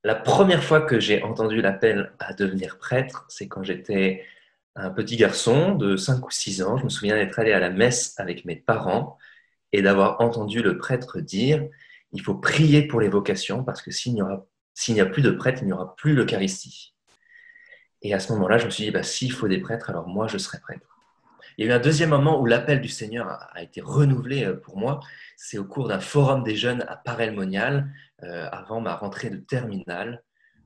La première fois que j'ai entendu l'appel à devenir prêtre, c'est quand j'étais un petit garçon de 5 ou 6 ans. Je me souviens d'être allé à la messe avec mes parents et d'avoir entendu le prêtre dire, il faut prier pour les vocations parce que s'il n'y a plus de prêtres, il n'y aura plus l'Eucharistie. Et à ce moment-là, je me suis dit, bah, s'il faut des prêtres, alors moi, je serai prêtre. Il y a eu un deuxième moment où l'appel du Seigneur a été renouvelé pour moi. C'est au cours d'un forum des jeunes à Paray-le-Monial, avant ma rentrée de terminale,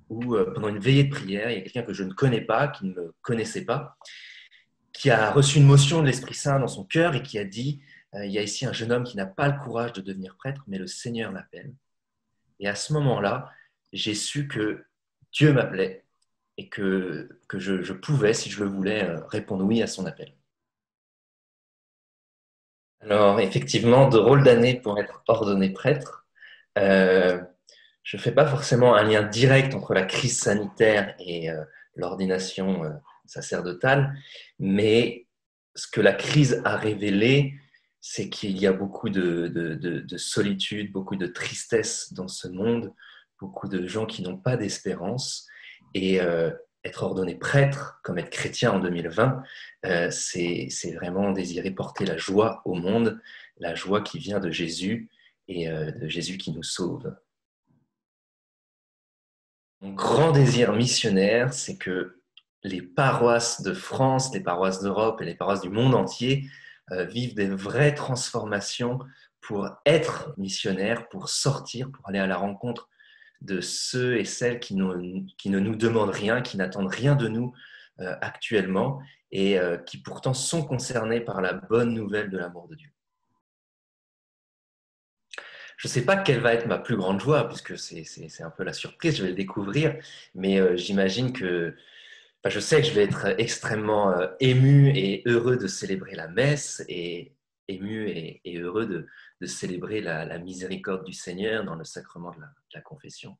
où pendant une veillée de prière, il y a quelqu'un que je ne connais pas, qui ne me connaissait pas, qui a reçu une motion de l'Esprit Saint dans son cœur et qui a dit, il y a ici un jeune homme qui n'a pas le courage de devenir prêtre, mais le Seigneur l'appelle. Et à ce moment-là, j'ai su que Dieu m'appelait et que je pouvais, si je le voulais, répondre oui à son appel. Alors, effectivement, drôle d'année pour être ordonné prêtre. Euh, je ne fais pas forcément un lien direct entre la crise sanitaire et l'ordination sacerdotale, mais ce que la crise a révélé, c'est qu'il y a beaucoup de solitude, beaucoup de tristesse dans ce monde, beaucoup de gens qui n'ont pas d'espérance. Et être ordonné prêtre, comme être chrétien en 2020, c'est vraiment désirer porter la joie au monde, la joie qui vient de Jésus et de Jésus qui nous sauve. Mon grand désir missionnaire, c'est que les paroisses de France, les paroisses d'Europe et les paroisses du monde entier vivent des vraies transformations pour être missionnaires, pour sortir, pour aller à la rencontre de ceux et celles qui ne nous demandent rien, qui n'attendent rien de nous actuellement et qui pourtant sont concernés par la bonne nouvelle de l'amour de Dieu. Je ne sais pas quelle va être ma plus grande joie, puisque c'est un peu la surprise, je vais le découvrir, mais j'imagine que, enfin, je sais que je vais être extrêmement ému et heureux de célébrer la messe et ému et heureux de célébrer la miséricorde du Seigneur dans le sacrement de la confession.